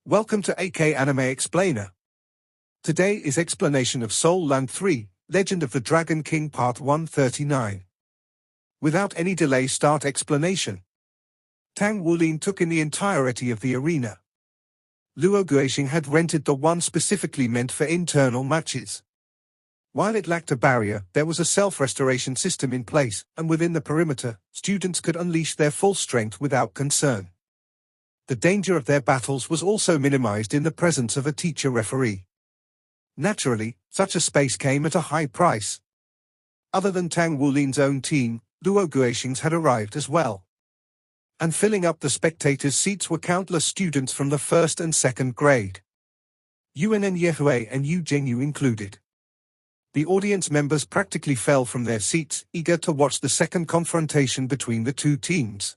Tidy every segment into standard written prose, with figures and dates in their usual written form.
Welcome to AK Anime Explainer. Today is explanation of Soul Land 3, Legend of the Dragon King Part 139. Without any delay, start explanation. Tang Wulin took in the entirety of the arena. Luo Guixing had rented the one specifically meant for internal matches. While it lacked a barrier, there was a self-restoration system in place, and within the perimeter, students could unleash their full strength without concern. The danger of their battles was also minimized in the presence of a teacher-referee. Naturally, such a space came at a high price. Other than Tang Wulin's own team, Luo Guixing's had arrived as well. And filling up the spectators' seats were countless students from the first and second grade. Yuan Yehui and Yu Jingyu included. The audience members practically fell from their seats, eager to watch the second confrontation between the two teams.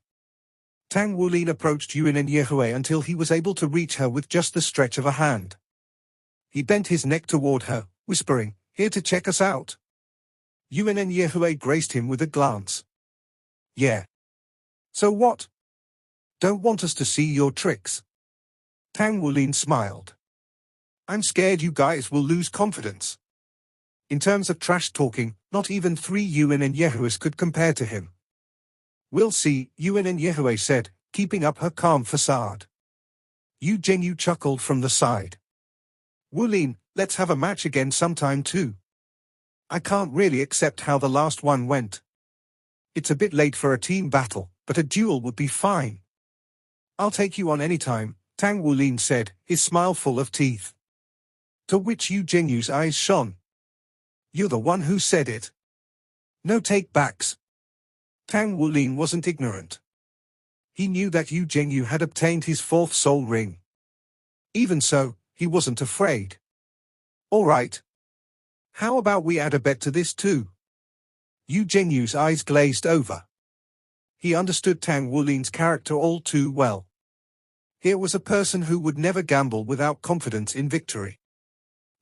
Tang Wulin approached Yuan Yehui until he was able to reach her with just the stretch of a hand. He bent his neck toward her, whispering, "Here to check us out?" Yuan Yehui graced him with a glance. "Yeah. So what? Don't want us to see your tricks?" Tang Wulin smiled. "I'm scared you guys will lose confidence. In terms of trash talking, not even 3 Yuan Yehuis could compare to him." "We'll see," Yuan Yehui said, keeping up her calm facade. Yu Jingyu chuckled from the side. "Wulin, let's have a match again sometime too. I can't really accept how the last one went. It's a bit late for a team battle, but a duel would be fine." "I'll take you on anytime," Tang Wulin said, his smile full of teeth. To which Yu Jingyu's eyes shone. "You're the one who said it. No take-backs." Tang Wulin wasn't ignorant. He knew that Yu Jingyu had obtained his 4th soul ring. Even so, he wasn't afraid. "All right. How about we add a bet to this too?" Yu Jingyu's eyes glazed over. He understood Tang Wulin's character all too well. Here was a person who would never gamble without confidence in victory.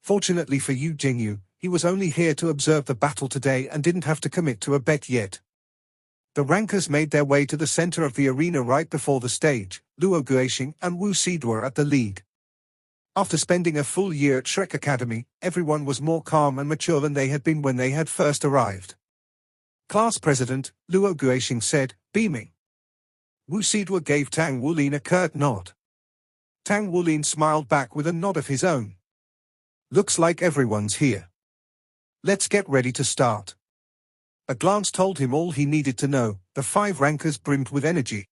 Fortunately for Yu Jingyu, he was only here to observe the battle today and didn't have to commit to a bet yet. The rankers made their way to the center of the arena right before the stage. Luo Guixing and Wu Xide were at the lead. After spending a full year at Shrek Academy, everyone was more calm and mature than they had been when they had first arrived. "Class President," Luo Guixing said, beaming. Wu Xide gave Tang Wulin a curt nod. Tang Wulin smiled back with a nod of his own. "Looks like everyone's here. Let's get ready to start." A glance told him all he needed to know. The 5 rankers brimmed with energy.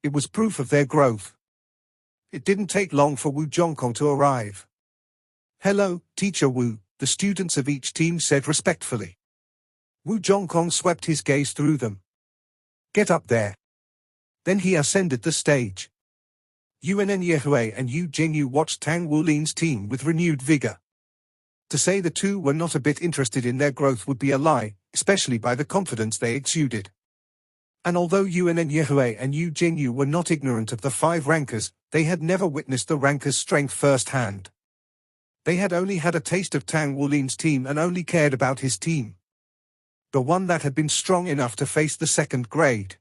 It was proof of their growth. It didn't take long for Wu Zhongkong to arrive. "Hello, Teacher Wu," the students of each team said respectfully. Wu Zhongkong swept his gaze through them. "Get up there." Then he ascended the stage. Yuan Yehui and Yu Jingyu watched Tang Wulin's team with renewed vigor. To say the two were not a bit interested in their growth would be a lie, especially by the confidence they exuded. And although Yuan Yehui and Yu Jingyu were not ignorant of the 5 rankers, they had never witnessed the rankers' strength firsthand. They had only had a taste of Tang Wulin's team and only cared about his team. The one that had been strong enough to face the 2nd grade.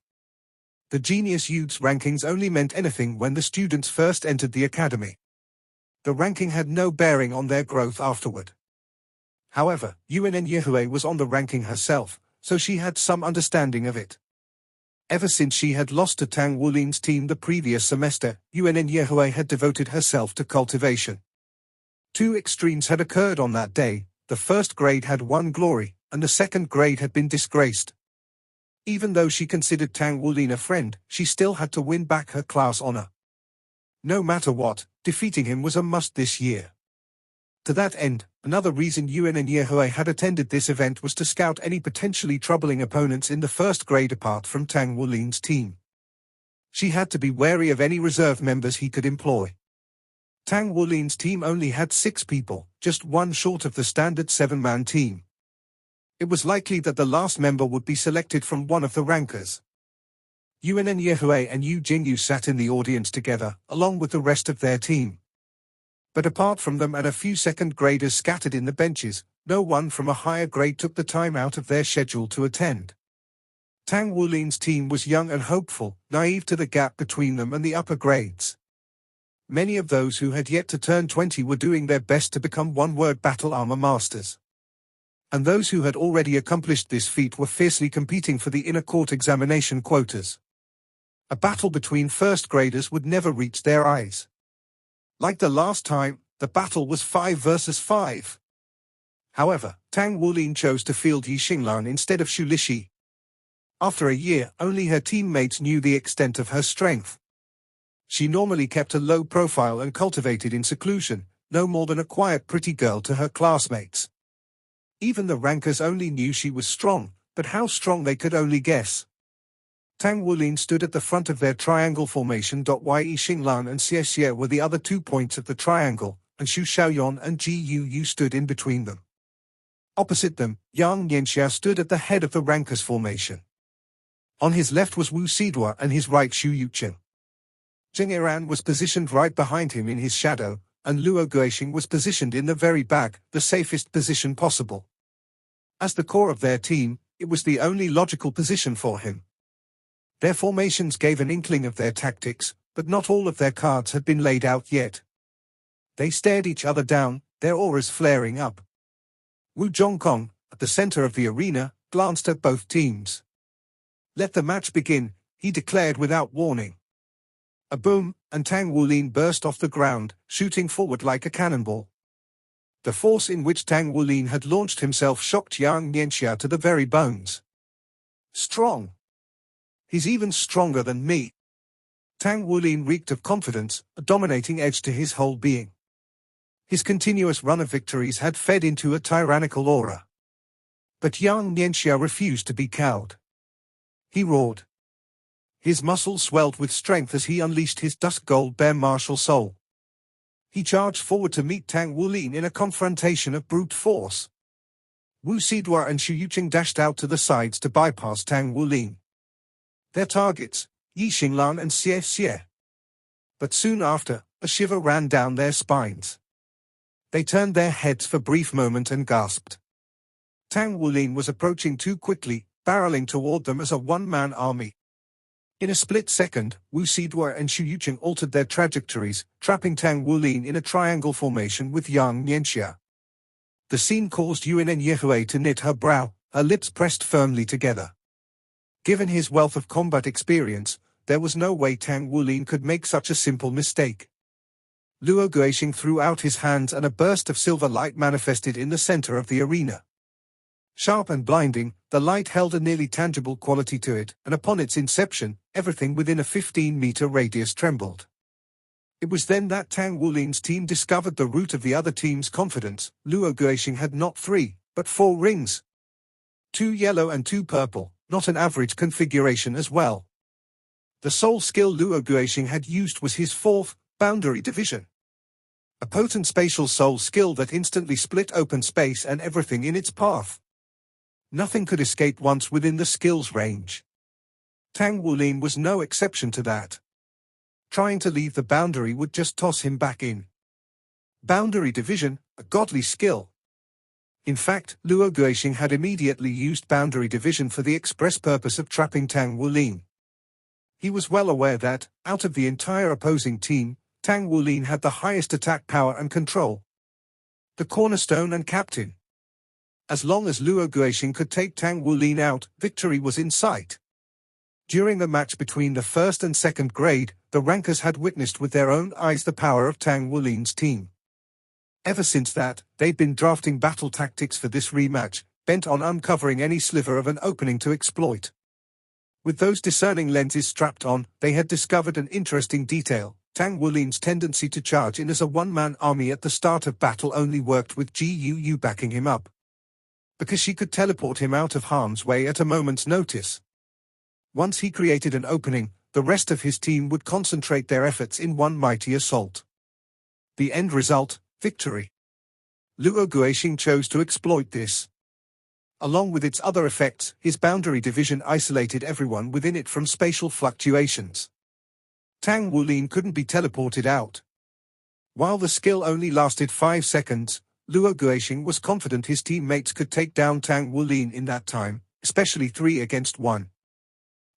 The genius youth's rankings only meant anything when the students first entered the academy. The ranking had no bearing on their growth afterward. However, Yuan Yehui was on the ranking herself, so she had some understanding of it. Ever since she had lost to Tang Wulin's team the previous semester, Yuan Yehui had devoted herself to cultivation. 2 extremes had occurred on that day. The 1st grade had won glory, and the 2nd grade had been disgraced. Even though she considered Tang Wulin a friend, she still had to win back her class honor. No matter what, defeating him was a must this year. To that end, another reason Yuan Yehui had attended this event was to scout any potentially troubling opponents in the 1st grade apart from Tang Wulin's team. She had to be wary of any reserve members he could employ. Tang Wulin's team only had 6 people, just one short of the standard 7-man team. It was likely that the last member would be selected from one of the rankers. Yuan Yehui and Yu Jingyu sat in the audience together, along with the rest of their team. But apart from them and a few 2nd graders scattered in the benches, no one from a higher grade took the time out of their schedule to attend. Tang Wulin's team was young and hopeful, naive to the gap between them and the upper grades. many of those who had yet to turn 20 were doing their best to become one-word battle armor masters. And those who had already accomplished this feat were fiercely competing for the inner court examination quotas. A battle between first graders would never reach their eyes. Like the last time, the battle was 5 versus 5. However, Tang Wulin chose to field Yi Xinglan instead of Xu Lixi. After a year, only her teammates knew the extent of her strength. She normally kept a low profile and cultivated in seclusion, no more than a quiet pretty girl to her classmates. Even the rankers only knew she was strong, but how strong they could only guess. Tang Wulin stood at the front of their triangle formation. Yi Xinglan and Xie Xie were the other 2 points of the triangle, and Xu Xiaoyuan and Ji Yu stood in between them. Opposite them, Yang Nianxia stood at the head of the rankers formation. On his left was Wu Sidua and his right Xu Yuqing. Zheng Yiran was positioned right behind him in his shadow, and Luo Guixing was positioned in the very back, the safest position possible. As the core of their team, it was the only logical position for him. Their formations gave an inkling of their tactics, but not all of their cards had been laid out yet. They stared each other down, their auras flaring up. Wu Zhongkong, at the center of the arena, glanced at both teams. "Let the match begin," he declared without warning. A boom, and Tang Wulin burst off the ground, shooting forward like a cannonball. The force in which Tang Wulin had launched himself shocked Yang Nianxia to the very bones. "Strong. He's even stronger than me." Tang Wulin reeked of confidence, a dominating edge to his whole being. His continuous run of victories had fed into a tyrannical aura. But Yang Nianxia refused to be cowed. He roared. His muscles swelled with strength as he unleashed his dusk gold bear martial soul. He charged forward to meet Tang Wulin in a confrontation of brute force. Wu Sidua and Xu Yuqing dashed out to the sides to bypass Tang Wulin. Their targets, Yi Xinglan and Xie Xie. But soon after, a shiver ran down their spines. They turned their heads for a brief moment and gasped. Tang Wulin was approaching too quickly, barreling toward them as a one-man army. In a split second, Wu Sidua and Xu Yuqing altered their trajectories, trapping Tang Wulin in a triangle formation with Yang Nianxia. The scene caused Yuan and Yehui to knit her brow, her lips pressed firmly together. Given his wealth of combat experience, there was no way Tang Wulin could make such a simple mistake. Luo Guixing threw out his hands and a burst of silver light manifested in the center of the arena. Sharp and blinding, the light held a nearly tangible quality to it, and upon its inception, everything within a 15-meter radius trembled. It was then that Tang Wulin's team discovered the root of the other team's confidence. Luo Guixing had not 3, but 4 rings. 2 yellow and 2 purple, not an average configuration as well. The sole skill Luo Guixing had used was his 4th, Boundary Division. A potent spatial soul skill that instantly split open space and everything in its path. Nothing could escape once within the skill's range. Tang Wulin was no exception to that. Trying to leave the boundary would just toss him back in. Boundary Division, a godly skill. In fact, Luo Guixing had immediately used Boundary Division for the express purpose of trapping Tang Wulin. He was well aware that, out of the entire opposing team, Tang Wulin had the highest attack power and control. The cornerstone and captain. As long as Luo Guixing could take Tang Wulin out, victory was in sight. During the match between the first and second grade, the rankers had witnessed with their own eyes the power of Tang Wulin's team. Ever since that, they'd been drafting battle tactics for this rematch, bent on uncovering any sliver of an opening to exploit. With those discerning lenses strapped on, they had discovered an interesting detail. Tang Wulin's tendency to charge in as a one-man army at the start of battle only worked with Ji Yu backing him up. Because she could teleport him out of harm's way at a moment's notice. Once he created an opening, the rest of his team would concentrate their efforts in one mighty assault. The end result, victory. Luo Guixing chose to exploit this. Along with its other effects, his Boundary Division isolated everyone within it from spatial fluctuations. Tang Wulin couldn't be teleported out. While the skill only lasted 5 seconds, Luo Guixing was confident his teammates could take down Tang Wulin in that time, especially 3 against 1.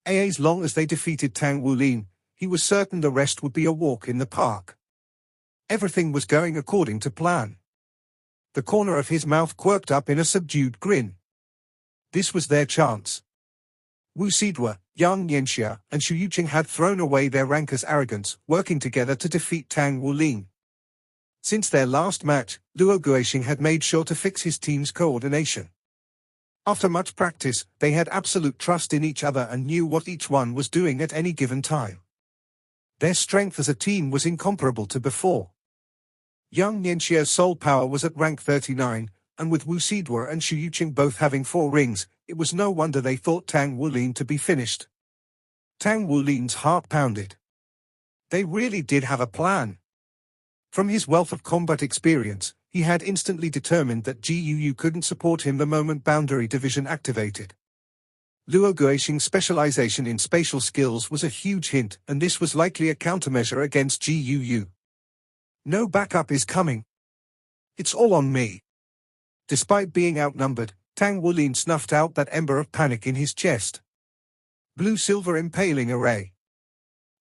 As long as they defeated Tang Wulin, he was certain the rest would be a walk in the park. Everything was going according to plan. The corner of his mouth quirked up in a subdued grin. This was their chance. Wu Sidwa, Yang Yanxia, and Xu Yuqing had thrown away their ranker's arrogance, working together to defeat Tang Wulin. Since their last match, Luo Guixing had made sure to fix his team's coordination. After much practice, they had absolute trust in each other and knew what each one was doing at any given time. Their strength as a team was incomparable to before. Yang Nianxia's soul power was at rank 39, and with Wu Sidwa and Xu Yuqing both having 4 rings, it was no wonder they thought Tang Wulin to be finished. Tang Wulin's heart pounded. They really did have a plan. From his wealth of combat experience, he had instantly determined that GUU couldn't support him the moment Boundary Division activated. Luo Guixing's specialization in spatial skills was a huge hint, and this was likely a countermeasure against GUU. No backup is coming. It's all on me. Despite being outnumbered, Tang Wulin snuffed out that ember of panic in his chest. Blue-silver impaling array.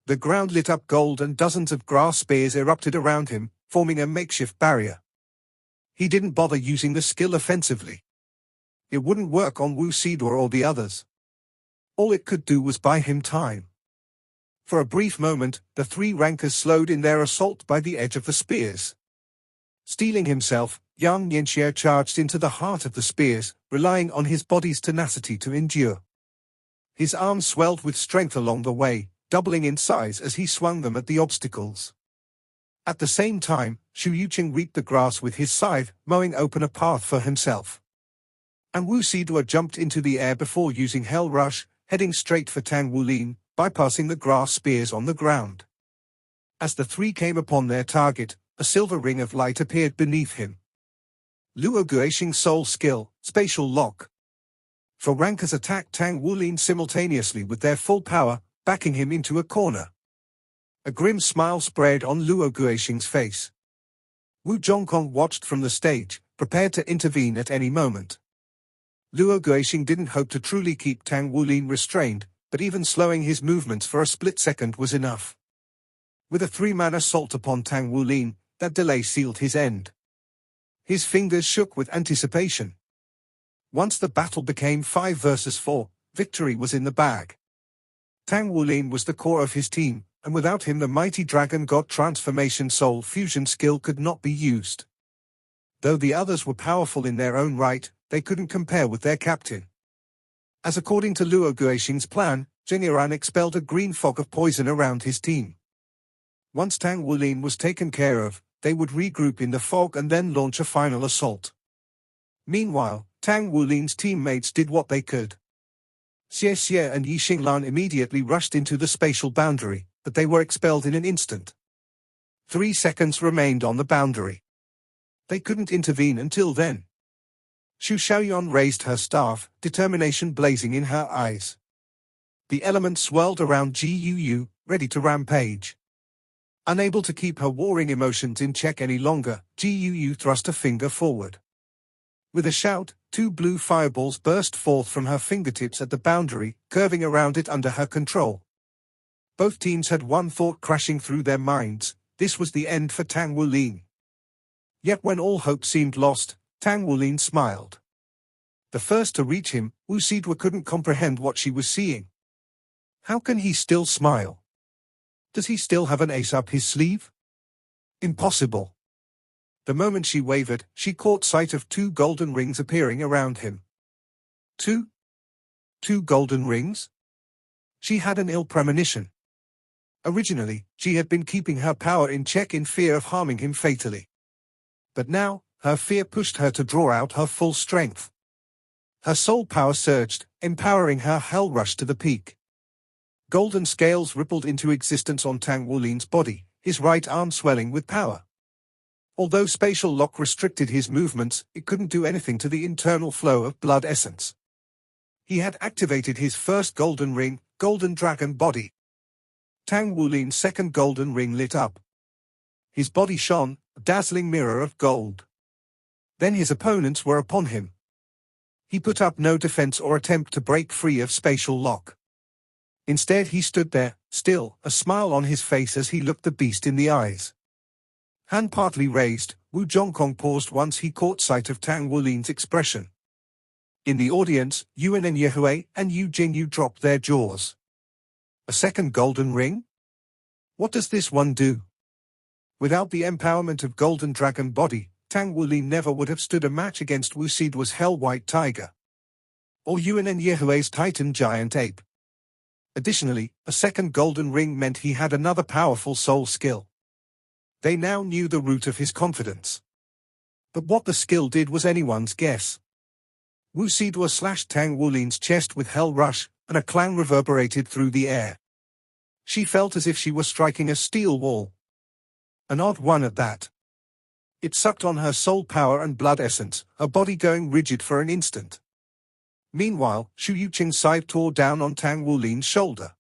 The ground lit up gold and dozens of grass spears erupted around him, forming a makeshift barrier. He didn't bother using the skill offensively. It wouldn't work on Wu Sidwa or the others. All it could do was buy him time. For a brief moment, the 3 rankers slowed in their assault by the edge of the spears. Steeling himself, Yang Nianxia charged into the heart of the spears, relying on his body's tenacity to endure. His arms swelled with strength along the way, doubling in size as he swung them at the obstacles. At the same time, Xu Yuqing reaped the grass with his scythe, mowing open a path for himself. And Wu Sidwa jumped into the air before using Hell Rush, heading straight for Tang Wulin, bypassing the grass spears on the ground. As the 3 came upon their target, a silver ring of light appeared beneath him. Luo Guixing's soul skill, Spatial Lock. 4 rankers attacked Tang Wulin simultaneously with their full power, backing him into a corner. A grim smile spread on Luo Guixing's face. Wu Zhongkong watched from the stage, prepared to intervene at any moment. Luo Guixing didn't hope to truly keep Tang Wulin restrained, but even slowing his movements for a split second was enough. With a 3-man assault upon Tang Wulin, that delay sealed his end. His fingers shook with anticipation. Once the battle became 5 versus 4, victory was in the bag. Tang Wulin was the core of his team, and without him the mighty Dragon God Transformation Soul Fusion skill could not be used. Though the others were powerful in their own right, they couldn't compare with their captain. As according to Luo Guixing's plan, Zheng Yiran expelled a green fog of poison around his team. Once Tang Wulin was taken care of, they would regroup in the fog and then launch a final assault. Meanwhile, Tang Wulin's teammates did what they could. Xie Xie and Yi Xinglan immediately rushed into the spatial boundary, but they were expelled in an instant. 3 seconds remained on the boundary. They couldn't intervene until then. Xu Xiaoyuan raised her staff, determination blazing in her eyes. The element swirled around GUU, ready to rampage. Unable to keep her warring emotions in check any longer, GUU thrust a finger forward. With a shout, 2 blue fireballs burst forth from her fingertips at the boundary, curving around it under her control. Both teams had one thought crashing through their minds: this was the end for Tang Wulin. Yet when all hope seemed lost, Tang Wulin smiled. The first to reach him, Wu Sidwa couldn't comprehend what she was seeing. How can he still smile? Does he still have an ace up his sleeve? Impossible. The moment she wavered, she caught sight of 2 golden rings appearing around him. 2 golden rings? She had an ill premonition. Originally, she had been keeping her power in check in fear of harming him fatally. But now, her fear pushed her to draw out her full strength. Her soul power surged, empowering her hell rush to the peak. Golden scales rippled into existence on Tang Wulin's body, his right arm swelling with power. Although spatial lock restricted his movements, it couldn't do anything to the internal flow of blood essence. He had activated his first golden ring, Golden Dragon Body. Tang Wulin's second golden ring lit up. His body shone, a dazzling mirror of gold. Then his opponents were upon him. He put up no defense or attempt to break free of spatial lock. Instead he stood there, still, a smile on his face as he looked the beast in the eyes. Hand partly raised, Wu Zhongkong paused once he caught sight of Tang Wulin's expression. In the audience, Yuan and Yehui and Yu Jingyu dropped their jaws. A second golden ring? What does this one do? Without the empowerment of Golden Dragon Body, Tang Wulin never would have stood a match against Wu Siduo's Hell White Tiger, or Yuan and Yehui's Titan Giant Ape. Additionally, a second golden ring meant he had another powerful soul skill. They now knew the root of his confidence. But what the skill did was anyone's guess. Wu Siduo slashed Tang Wulin's chest with Hell Rush, and a clang reverberated through the air. She felt as if she were striking a steel wall. An odd one at that. It sucked on her soul power and blood essence, her body going rigid for an instant. Meanwhile, Shu Yuqing's scythe tore down on Tang Wulin's shoulder.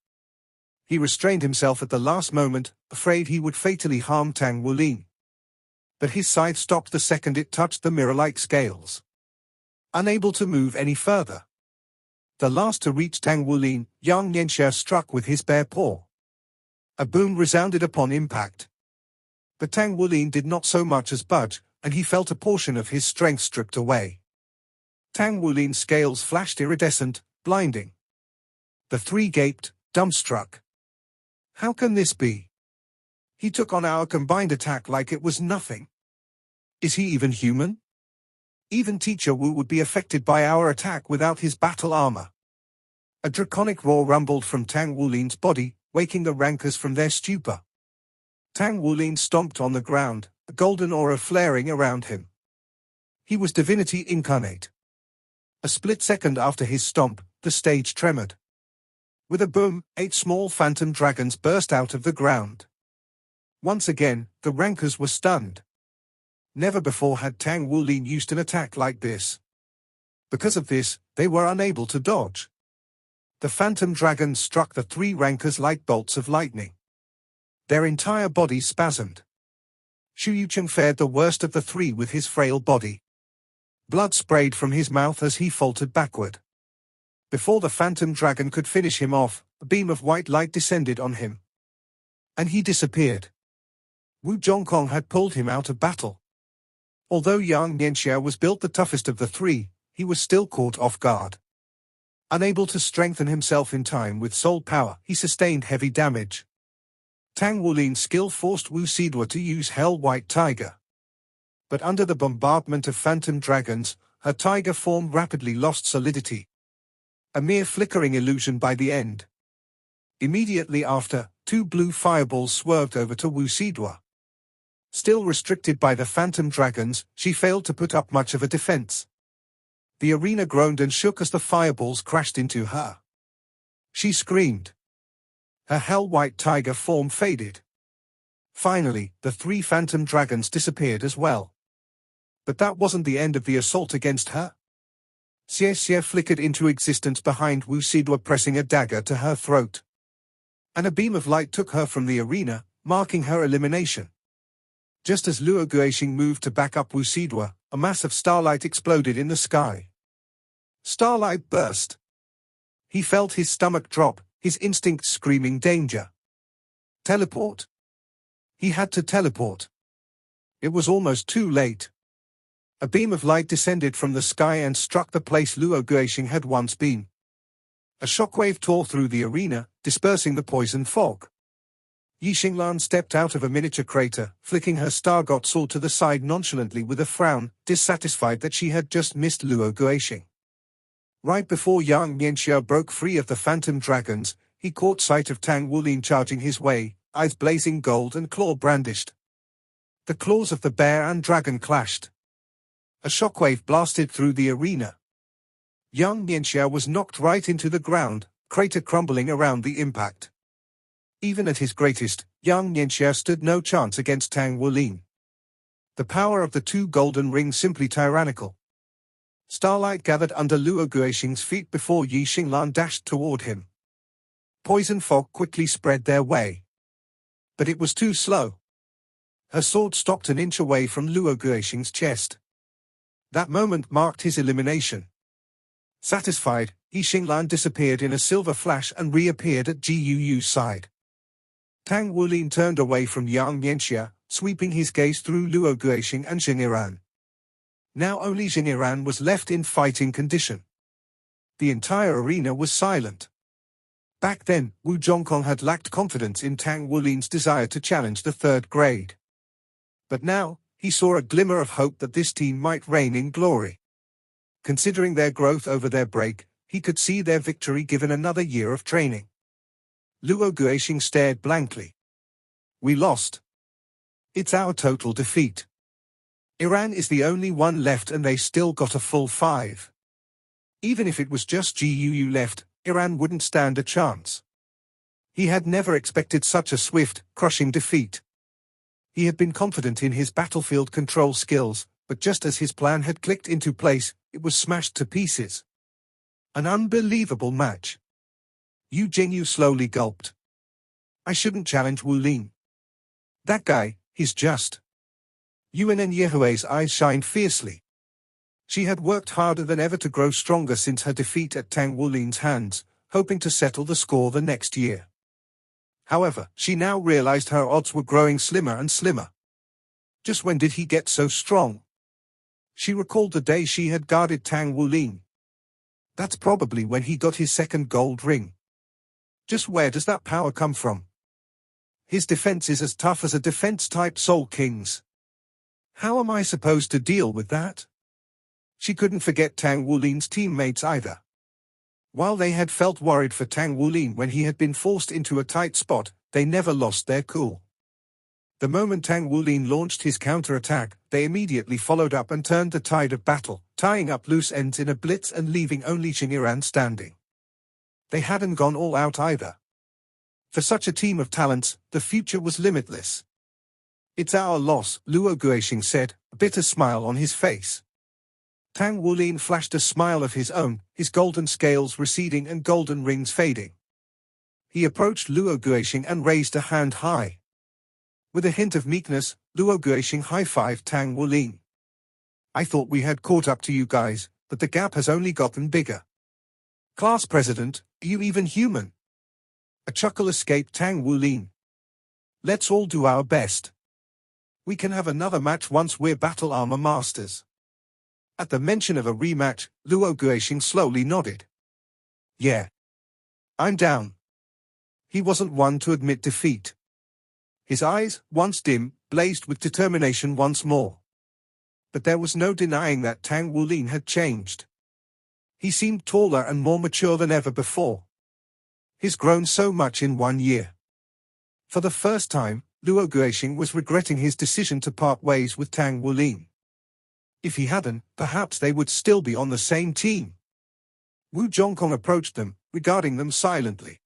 He restrained himself at the last moment, afraid he would fatally harm Tang Wulin. But his scythe stopped the second it touched the mirror-like scales. Unable to move any further. The last to reach Tang Wulin, Yang Nianxia struck with his bare paw. A boom resounded upon impact. But Tang Wulin did not so much as budge, and he felt a portion of his strength stripped away. Tang Wulin's scales flashed iridescent, blinding. The three gaped, dumbstruck. How can this be? He took on our combined attack like it was nothing. Is he even human? Even Teacher Wu would be affected by our attack without his battle armor. A draconic roar rumbled from Tang Wulin's body, waking the rankers from their stupor. Tang Wulin stomped on the ground, a golden aura flaring around him. He was divinity incarnate. A split second after his stomp, the stage tremored. With a boom, 8 small phantom dragons burst out of the ground. Once again, the rankers were stunned. Never before had Tang Wulin used an attack like this. Because of this, they were unable to dodge. The phantom dragons struck the 3 rankers like bolts of lightning. Their entire bodies spasmed. Shu Yuqing fared the worst of the 3 with his frail body. Blood sprayed from his mouth as he faltered backward. Before the phantom dragon could finish him off, a beam of white light descended on him. And he disappeared. Wu Zhongkong had pulled him out of battle. Although Yang Nianxia was built the toughest of the 3, he was still caught off guard. Unable to strengthen himself in time with soul power, he sustained heavy damage. Tang Wulin's skill forced Wu Siduo to use Hell White Tiger. But under the bombardment of phantom dragons, her tiger form rapidly lost solidity. A mere flickering illusion by the end. Immediately after, 2 blue fireballs swerved over to Wu Siduo. Still restricted by the phantom dragons, she failed to put up much of a defense. The arena groaned and shook as the fireballs crashed into her. She screamed. Her hell-white tiger form faded. Finally, the 3 phantom dragons disappeared as well. But that wasn't the end of the assault against her. Xie Xie flickered into existence behind Wu Siduo, pressing a dagger to her throat. And a beam of light took her from the arena, marking her elimination. Just as Luo Guixing moved to back up Wu Siduo, a mass of starlight exploded in the sky. Starlight burst. He felt his stomach drop, his instincts screaming danger. Teleport. He had to teleport. It was almost too late. A beam of light descended from the sky and struck the place Luo Guixing had once been. A shockwave tore through the arena, dispersing the poison fog. Yi Xinglan stepped out of a miniature crater, flicking her Stargot sword to the side nonchalantly with a frown, dissatisfied that she had just missed Luo Guixing. Right before Yang Nianxia broke free of the phantom dragons, he caught sight of Tang Wulin charging his way, eyes blazing gold and claw brandished. The claws of the bear and dragon clashed. A shockwave blasted through the arena. Yang Nianxia was knocked right into the ground, crater crumbling around the impact. Even at his greatest, Yang Nianxia stood no chance against Tang Wulin. The power of the 2 golden rings simply tyrannical. Starlight gathered under Luo Guixing's feet before Yi Xinglan dashed toward him. Poison fog quickly spread their way. But it was too slow. Her sword stopped an inch away from Luo Guixing's chest. That moment marked his elimination. Satisfied, Yi Xinglan disappeared in a silver flash and reappeared at Ji Yu's side. Tang Wulin turned away from Yang Nianxia, sweeping his gaze through Luo Guixing and Jing Iran. Now only Jing Iran was left in fighting condition. The entire arena was silent. Back then, Wu Zhongkong had lacked confidence in Tang Wulin's desire to challenge the third grade. But now, he saw a glimmer of hope that this team might reign in glory. Considering their growth over their break, he could see their victory given another year of training. Luo Guixing stared blankly. We lost. It's our total defeat. Iran is the only one left and they still got a full 5. Even if it was just GUU left, Iran wouldn't stand a chance. He had never expected such a swift, crushing defeat. He had been confident in his battlefield control skills, but just as his plan had clicked into place, it was smashed to pieces. An unbelievable match. Yu Jingyu slowly gulped. I shouldn't challenge Wu Lin. That guy, he's just... Yuan and Yehue's eyes shined fiercely. She had worked harder than ever to grow stronger since her defeat at Tang Wulin's hands, hoping to settle the score the next year. However, she now realized her odds were growing slimmer and slimmer. Just when did he get so strong? She recalled the day she had guarded Tang Wulin. That's probably when he got his second gold ring. Just where does that power come from? His defense is as tough as a defense-type Soul King's. How am I supposed to deal with that? She couldn't forget Tang Wulin's teammates either. While they had felt worried for Tang Wulin when he had been forced into a tight spot, they never lost their cool. The moment Tang Wulin launched his counterattack, they immediately followed up and turned the tide of battle, tying up loose ends in a blitz and leaving only Jing Iran standing. They hadn't gone all out either. For such a team of talents, the future was limitless. It's our loss, Luo Guixing said, a bitter smile on his face. Tang Wulin flashed a smile of his own, his golden scales receding and golden rings fading. He approached Luo Guixing and raised a hand high. With a hint of meekness, Luo Guixing high-fived Tang Wulin. I thought we had caught up to you guys, but the gap has only gotten bigger. Class President, are you even human? A chuckle escaped Tang Wulin. Let's all do our best. We can have another match once we're battle armor masters. At the mention of a rematch, Luo Guixing slowly nodded. Yeah. I'm down. He wasn't one to admit defeat. His eyes, once dim, blazed with determination once more. But there was no denying that Tang Wulin had changed. He seemed taller and more mature than ever before. He's grown so much in 1 year. For the first time, Luo Guixing was regretting his decision to part ways with Tang Wulin. If he hadn't, perhaps they would still be on the same team. Wu Zhongkong approached them, regarding them silently.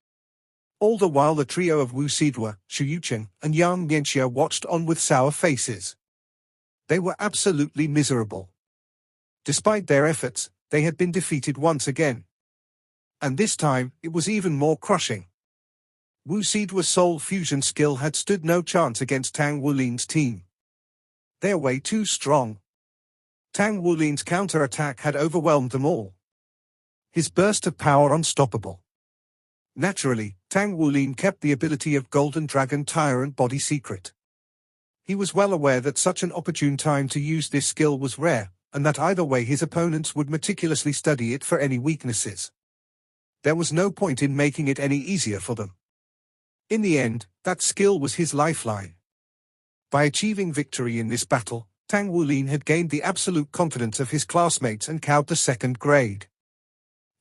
All the while the trio of Wu Sidua, Xu Yucheng, and Yang Mianxia watched on with sour faces. They were absolutely miserable. Despite their efforts, they had been defeated once again. And this time, it was even more crushing. Wu Sidua's soul fusion skill had stood no chance against Tang Wulin's team. They're way too strong. Tang Wulin's counterattack had overwhelmed them all. His burst of power unstoppable. Naturally, Tang Wulin kept the ability of Golden Dragon Tyrant body secret. He was well aware that such an opportune time to use this skill was rare, and that either way his opponents would meticulously study it for any weaknesses. There was no point in making it any easier for them. In the end, that skill was his lifeline. By achieving victory in this battle, Tang Wulin had gained the absolute confidence of his classmates and cowed the second grade.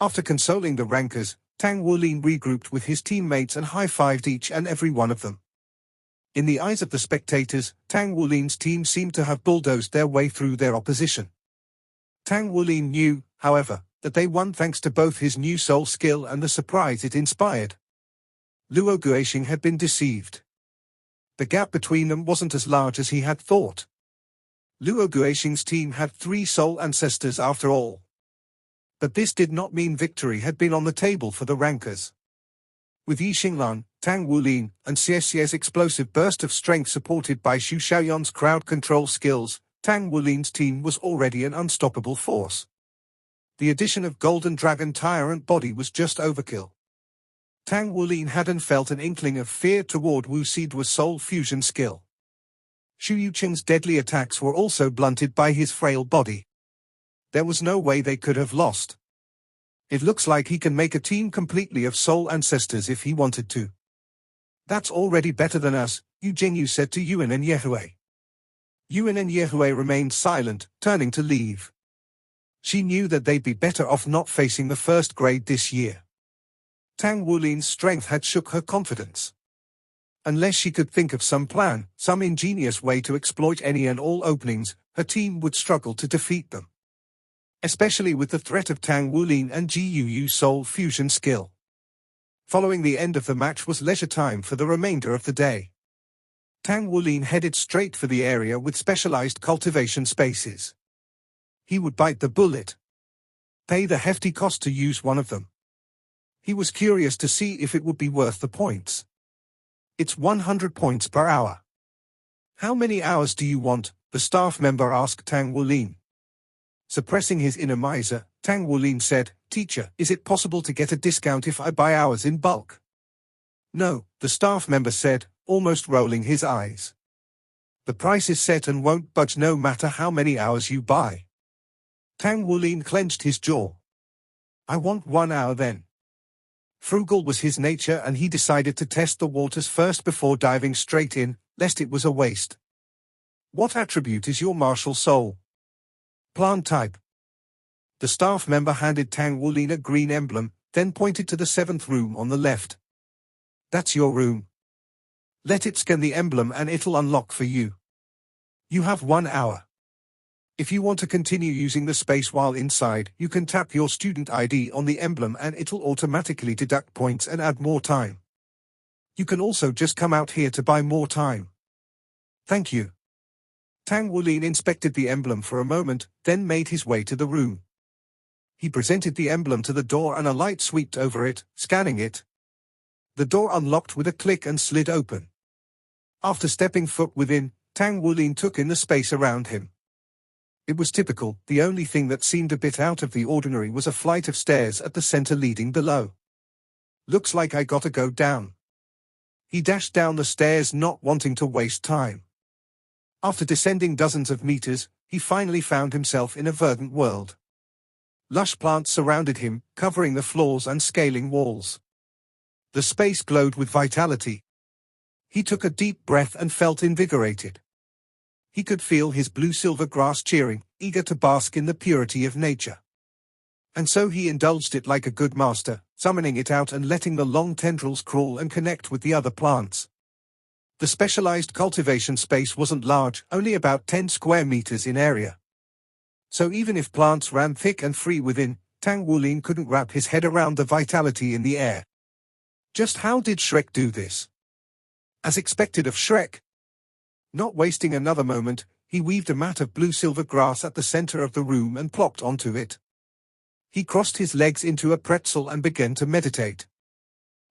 After consoling the rankers, Tang Wulin regrouped with his teammates and high-fived each and every one of them. In the eyes of the spectators, Tang Wulin's team seemed to have bulldozed their way through their opposition. Tang Wulin knew, however, that they won thanks to both his new soul skill and the surprise it inspired. Luo Guixing had been deceived. The gap between them wasn't as large as he had thought. Luo Guixing's team had 3 soul ancestors after all. But this did not mean victory had been on the table for the rankers. With Yi Xinglan, Tang Wulin, and Xie's explosive burst of strength supported by Xu Xiaoyon's crowd control skills, Tang Wulin's team was already an unstoppable force. The addition of Golden Dragon Tyrant body was just overkill. Tang Wulin hadn't felt an inkling of fear toward Wu Sidua's soul fusion skill. Xu Yuqing's deadly attacks were also blunted by his frail body. There was no way they could have lost. It looks like he can make a team completely of soul ancestors if he wanted to. That's already better than us, Yu Jingyu said to Yuan and Yehui. Yuan and Yehui remained silent, turning to leave. She knew that they'd be better off not facing the first grade this year. Tang Wulin's strength had shook her confidence. Unless she could think of some plan, some ingenious way to exploit any and all openings, her team would struggle to defeat them. Especially with the threat of Tang Wulin and Jiu Soul fusion skill. Following the end of the match was leisure time for the remainder of the day. Tang Wulin headed straight for the area with specialized cultivation spaces. He would bite the bullet. Pay the hefty cost to use one of them. He was curious to see if it would be worth the points. It's 100 points per hour. How many hours do you want? The staff member asked Tang Wulin. Suppressing his inner miser, Tang Wulin said, Teacher, is it possible to get a discount if I buy hours in bulk? No, the staff member said, almost rolling his eyes. The price is set and won't budge no matter how many hours you buy. Tang Wulin clenched his jaw. I want 1 hour then. Frugal was his nature and he decided to test the waters first before diving straight in, lest it was a waste. What attribute is your martial soul? Plant type. The staff member handed Tang Wulin a green emblem, then pointed to the 7th room on the left. That's your room. Let it scan the emblem and it'll unlock for you. You have 1 hour. If you want to continue using the space while inside, you can tap your student ID on the emblem and it'll automatically deduct points and add more time. You can also just come out here to buy more time. Thank you. Tang Wulin inspected the emblem for a moment, then made his way to the room. He presented the emblem to the door and a light swept over it, scanning it. The door unlocked with a click and slid open. After stepping foot within, Tang Wulin took in the space around him. It was typical, the only thing that seemed a bit out of the ordinary was a flight of stairs at the center leading below. Looks like I gotta go down. He dashed down the stairs, not wanting to waste time. After descending dozens of meters, he finally found himself in a verdant world. Lush plants surrounded him, covering the floors and scaling walls. The space glowed with vitality. He took a deep breath and felt invigorated. He could feel his blue-silver grass cheering, eager to bask in the purity of nature. And so he indulged it like a good master, summoning it out and letting the long tendrils crawl and connect with the other plants. The specialized cultivation space wasn't large, only about 10 square meters in area. So even if plants ran thick and free within, Tang Wulin couldn't wrap his head around the vitality in the air. Just how did Shrek do this? As expected of Shrek. Not wasting another moment, he weaved a mat of blue-silver grass at the center of the room and plopped onto it. He crossed his legs into a pretzel and began to meditate.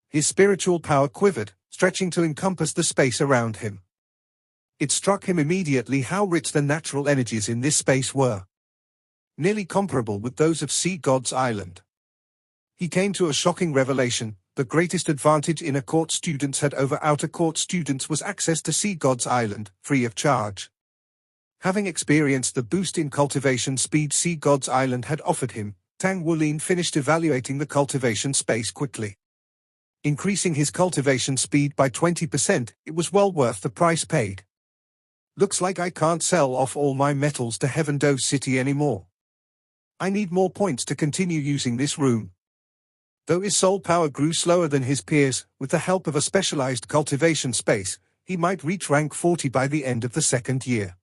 His spiritual power quivered, stretching to encompass the space around him. It struck him immediately how rich the natural energies in this space were. Nearly comparable with those of Sea God's Island. He came to a shocking revelation. The greatest advantage inner court students had over outer court students was access to Sea God's Island, free of charge. Having experienced the boost in cultivation speed Sea God's Island had offered him, Tang Wulin finished evaluating the cultivation space quickly. Increasing his cultivation speed by 20%, it was well worth the price paid. Looks like I can't sell off all my metals to Heaven Dove City anymore. I need more points to continue using this room. Though his soul power grew slower than his peers, with the help of a specialized cultivation space, he might reach rank 40 by the end of the 2nd year.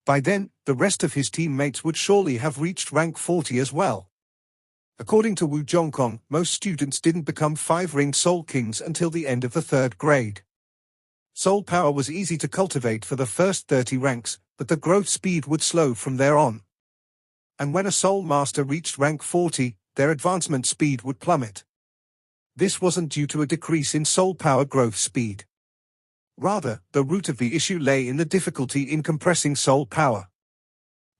By then, the rest of his teammates would surely have reached rank 40 as well. According to Wu Zhongkong, most students didn't become 5-ringed Soul Kings until the end of the 3rd grade. Soul power was easy to cultivate for the first 30 ranks, but the growth speed would slow from there on. And when a Soul Master reached rank 40, their advancement speed would plummet. This wasn't due to a decrease in soul power growth speed. Rather, the root of the issue lay in the difficulty in compressing soul power.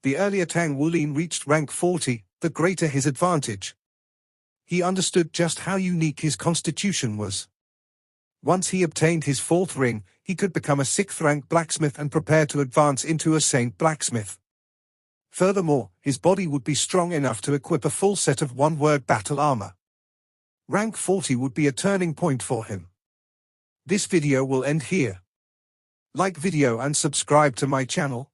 The earlier Tang Wulin reached rank 40, the greater his advantage. He understood just how unique his constitution was. Once he obtained his 4th ring, he could become a 6th-rank blacksmith and prepare to advance into a saint blacksmith. Furthermore, his body would be strong enough to equip a full set of one-word battle armor. Rank 40 would be a turning point for him. This video will end here. Like video and subscribe to my channel.